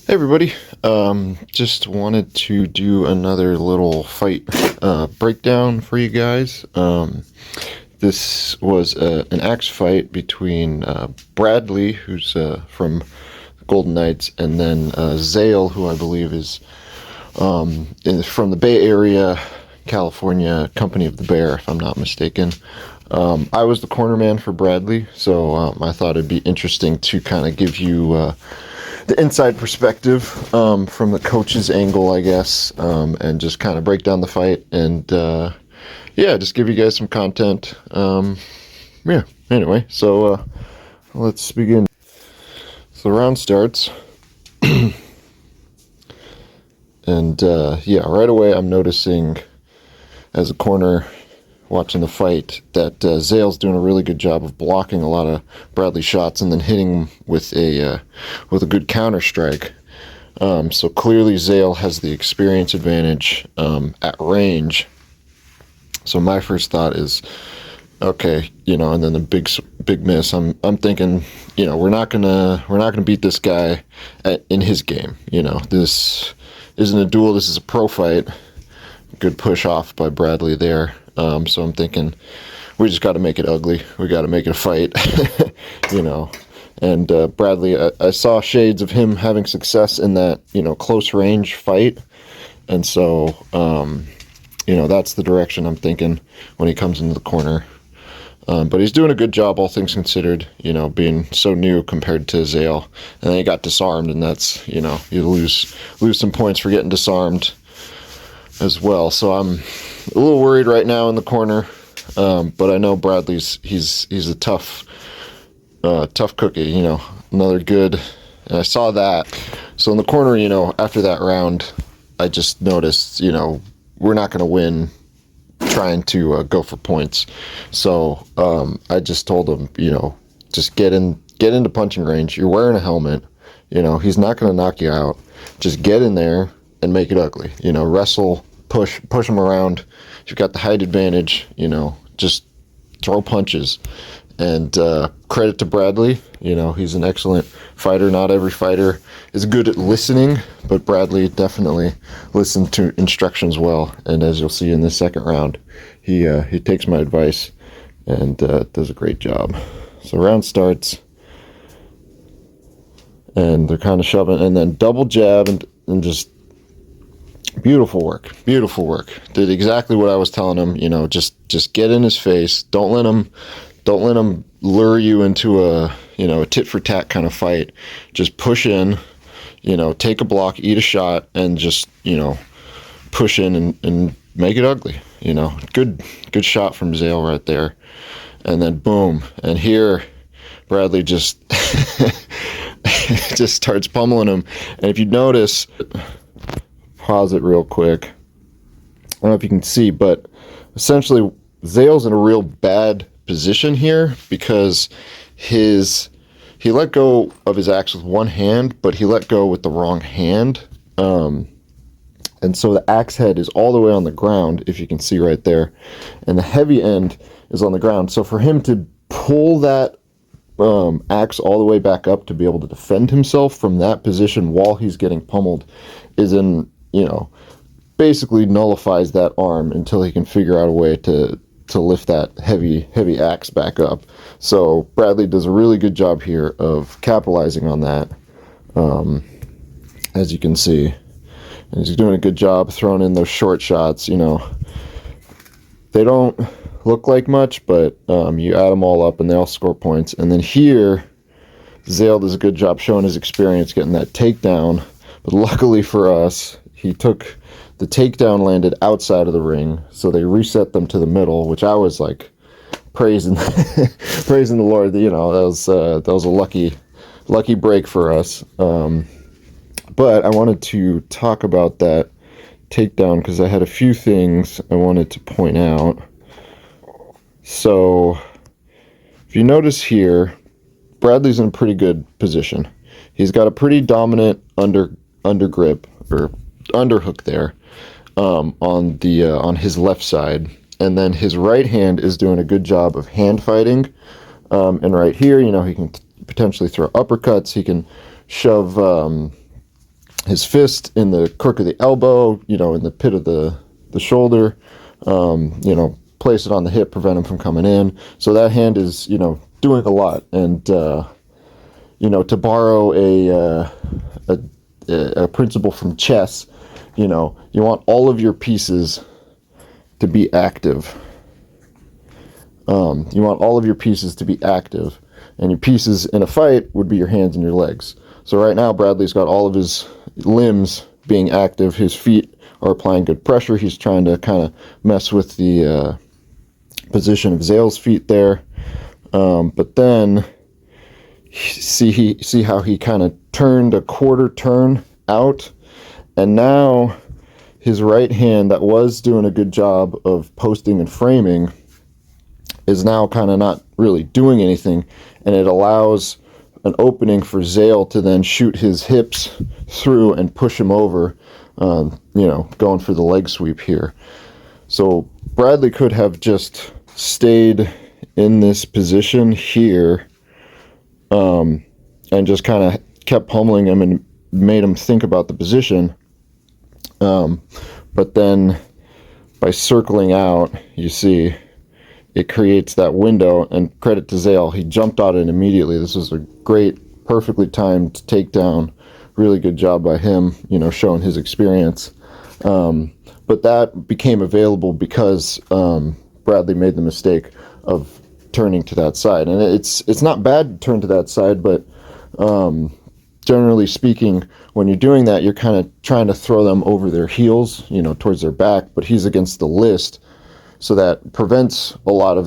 Hey everybody, just wanted to do another little fight breakdown for you guys. This was an axe fight between Bradley, who's from Golden Knights, and then Zale, who I believe is from the Bay Area, California, Company of the Bear, if I'm not mistaken. I was the corner man for Bradley, so I thought it'd be interesting to kind of give you the inside perspective from the coach's angle, I guess, and just kind of break down the fight and yeah, just give you guys some content. Yeah, anyway, so let's begin. So the round starts, and yeah, right away I'm noticing as a corner watching the fight that Zale's doing a really good job of blocking a lot of Bradley shots and then hitting with a good counter strike. So clearly Zale has the experience advantage at range. So my first thought is, okay, and then the big miss. I'm thinking, we're not gonna beat this guy in his game. This isn't a duel. This is a pro fight. Good push off by Bradley there. So I'm thinking we just got to make it ugly. We got to make it a fight, And Bradley, I saw shades of him having success in that, close range fight. And so, that's the direction I'm thinking when he comes into the corner. But he's doing a good job, all things considered, being so new compared to Zale. And then he got disarmed, and that's, you lose some points for getting disarmed as well. So I'm a little worried right now in the corner, but I know Bradley's he's a tough cookie. Another good. And I saw that. So in the corner, after that round, I just noticed, we're not going to win trying to go for points. So I just told him, just get into punching range. You're wearing a helmet. He's not going to knock you out. Just get in there and make it ugly. Wrestle. Push him around. You've got the height advantage, just throw punches. And credit to Bradley, he's an excellent fighter. Not every fighter is good at listening, but Bradley definitely listened to instructions well. And as you'll see in the second round, he takes my advice and does a great job. So round starts, and they're kind of shoving, and then double jab and just beautiful work. Did exactly what I was telling him. Just get in his face. Don't let him lure you into a tit for tat kind of fight. Just push in. Take a block, eat a shot, and just push in and make it ugly. Good shot from Zale right there, and then boom. And here, Bradley just just starts pummeling him. And if you notice. Pause it real quick. I don't know if you can see, but essentially Zale's in a real bad position here because he let go of his axe with one hand, but he let go with the wrong hand. And so the axe head is all the way on the ground, if you can see right there, and the heavy end is on the ground. So for him to pull that axe all the way back up to be able to defend himself from that position while he's getting pummeled is basically nullifies that arm until he can figure out a way to lift that heavy axe back up. So Bradley does a really good job here of capitalizing on that, as you can see. And he's doing a good job throwing in those short shots. They don't look like much, but you add them all up and they all score points. And then here, Zale does a good job showing his experience getting that takedown. But luckily for us, he took the takedown, landed outside of the ring, so they reset them to the middle, which I was like praising praising the Lord. That was a lucky break for us. But I wanted to talk about that takedown because I had a few things I wanted to point out. So if you notice here, Bradley's in a pretty good position. He's got a pretty dominant under grip or underhook there on his left side, and then his right hand is doing a good job of hand fighting. And right here, he can potentially throw uppercuts. He can shove his fist in the crook of the elbow, you know, in the pit of the shoulder, you know, place it on the hip, prevent him from coming in. So that hand is, you know, doing a lot. And, you know, to borrow a principle from chess, you know, you want all of your pieces to be active. You want all of your pieces to be active. And your pieces in a fight would be your hands and your legs. So right now, Bradley's got all of his limbs being active. His feet are applying good pressure. He's trying to kind of mess with the position of Zale's feet there. But then see how he kind of turned a quarter turn out, and now his right hand that was doing a good job of posting and framing is now kind of not really doing anything, and it allows an opening for Zale to then shoot his hips through and push him over, you know, going for the leg sweep here. So Bradley could have just stayed in this position here, and just kind of kept pummeling him and made him think about the position. But then by circling out, you see, it creates that window, and credit to Zale, he jumped on it immediately. This was a great, perfectly timed takedown. Really good job by him, you know, showing his experience. But that became available because Bradley made the mistake of turning to that side. And it's not bad to turn to that side, but generally speaking, when you're doing that, you're kind of trying to throw them over their heels, you know, towards their back, but he's against the list, so that prevents a lot of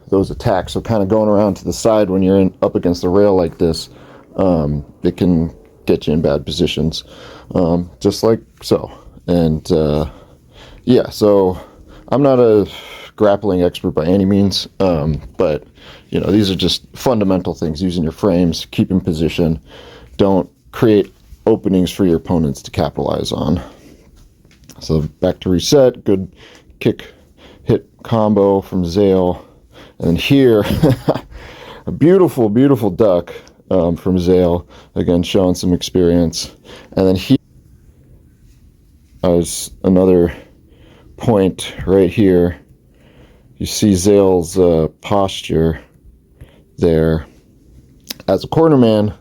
those attacks. So kind of going around to the side when you're up against the rail like this, it can get you in bad positions, just like so. And yeah, so I'm not a grappling expert by any means, but you know, these are just fundamental things: using your frames, keeping position, don't create openings for your opponents to capitalize on. So back to reset, good kick hit combo from Zale, and here a beautiful duck from Zale, again showing some experience. And then here is another point right here. You see Zale's posture there. As a cornerman,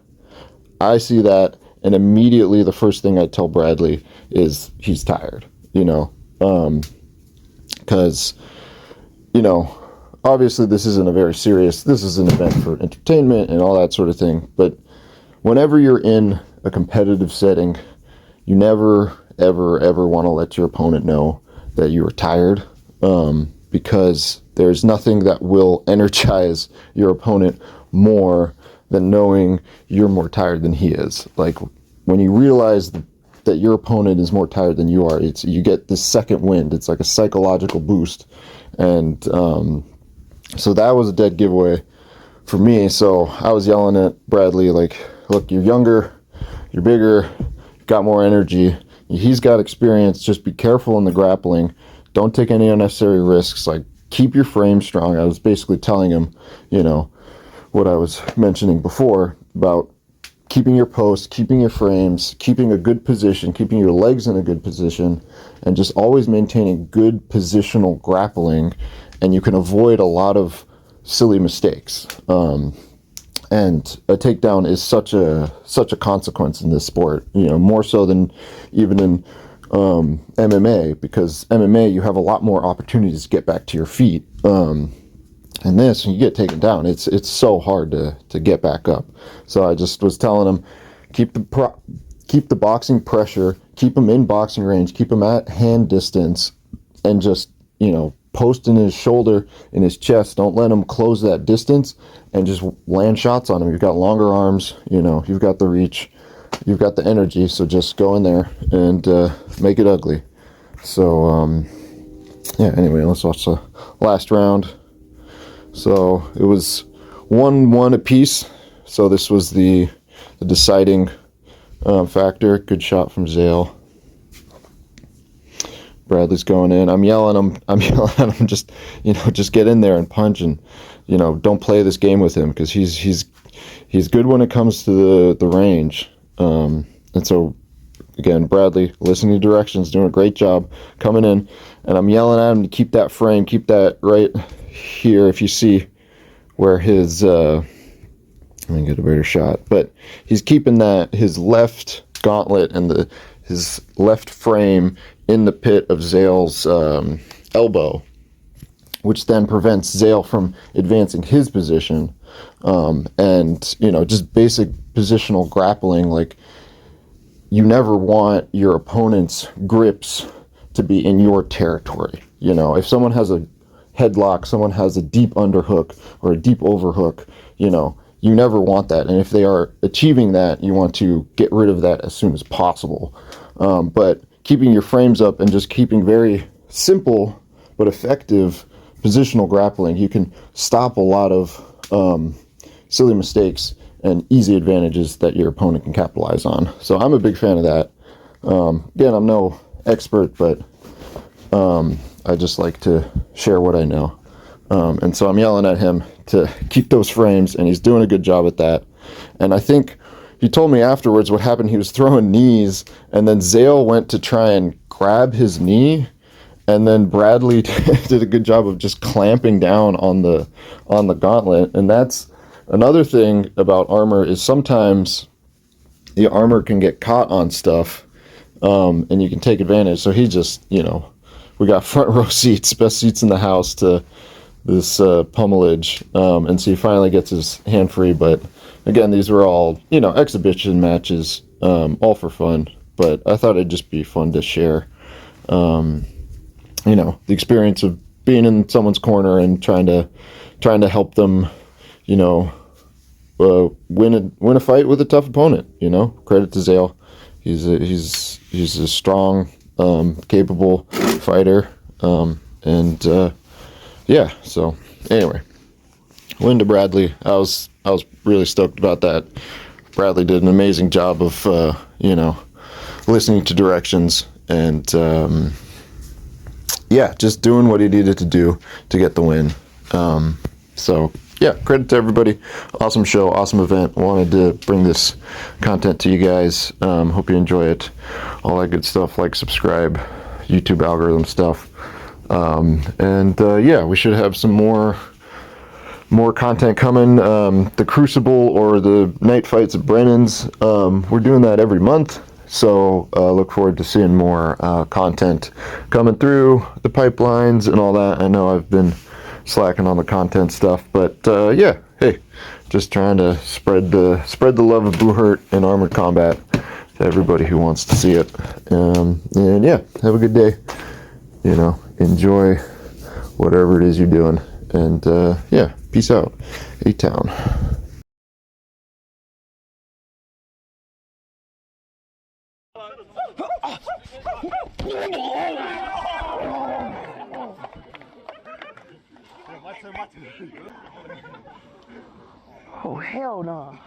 I see that, and immediately the first thing I tell Bradley is he's tired, you know, because, you know, obviously this isn't this is an event for entertainment and all that sort of thing, but whenever you're in a competitive setting, you never, ever want to let your opponent know that you are tired, because there's nothing that will energize your opponent more than knowing you're more tired than he is. Like, when you realize that your opponent is more tired than you are, you get this second wind. It's like a psychological boost. And so that was a dead giveaway for me. So I was yelling at Bradley, like, look, you're younger, you're bigger, you've got more energy, he's got experience, just be careful in the grappling, don't take any unnecessary risks, like, keep your frame strong. I was basically telling him, you know, what I was mentioning before about keeping your post, keeping your frames, keeping a good position, keeping your legs in a good position, and just always maintaining good positional grappling, and you can avoid a lot of silly mistakes. And a takedown is such a consequence in this sport, you know, more so than even in MMA, because MMA, you have a lot more opportunities to get back to your feet. And this, when you get taken down, it's so hard to get back up. So I just was telling him, keep the boxing pressure, keep him in boxing range, keep him at hand distance, and just, you know, post in his shoulder, in his chest. Don't let him close that distance, and just land shots on him. You've got longer arms, you know, you've got the reach, you've got the energy, so just go in there and make it ugly. So yeah, anyway, let's watch the last round. So it was 1-1 apiece. So this was the deciding factor. Good shot from Zale. Bradley's going in. I'm yelling at him, just, you know, just get in there and punch, and, you know, don't play this game with him, because he's good when it comes to the range. And so again, Bradley, listening to directions, doing a great job, coming in, and I'm yelling at him to keep that frame, keep that right here. If you see where his, let me get a better shot, but he's keeping that, his left gauntlet and his left frame in the pit of Zale's elbow, which then prevents Zale from advancing his position. And, you know, just basic positional grappling, like, you never want your opponent's grips to be in your territory. You know, if someone has a headlock, someone has a deep underhook or a deep overhook, you know, you never want that. And if they are achieving that, you want to get rid of that as soon as possible. But keeping your frames up and just keeping very simple but effective positional grappling, you can stop a lot of silly mistakes and easy advantages that your opponent can capitalize on. So I'm a big fan of that. Again, I'm no expert, but I just like to share what I know. And so I'm yelling at him to keep those frames, and he's doing a good job at that. And I think he told me afterwards what happened. He was throwing knees, and then Zale went to try and grab his knee, and then Bradley did a good job of just clamping down on the gauntlet. And that's another thing about armor, is sometimes the armor can get caught on stuff, and you can take advantage. So he just, you know, we got front row seats, best seats in the house to this pummelage, and so he finally gets his hand free. But again, these were all, you know, exhibition matches, all for fun, but I thought it'd just be fun to share, you know, the experience of being in someone's corner and trying to help them, you know, win a fight with a tough opponent. You know, credit to Zale. He's a strong, capable fighter, and yeah. So anyway, win to Bradley. I was really stoked about that. Bradley did an amazing job of you know, listening to directions and yeah, just doing what he needed to do to get the win. So yeah, credit to everybody. Awesome show, awesome event. Wanted to bring this content to you guys. Hope you enjoy it. All that good stuff, like, subscribe, YouTube algorithm stuff. And yeah, we should have some more content coming. The Crucible or the night fights at Brennan's, we're doing that every month. So look forward to seeing more content coming through the pipelines and all that. I know I've been slacking on the content stuff, but yeah, hey, just trying to spread the love of Buhurt and Armored Combat to everybody who wants to see it. And yeah, have a good day. You know, enjoy whatever it is you're doing. And yeah, peace out. A-Town. Oh, hell no.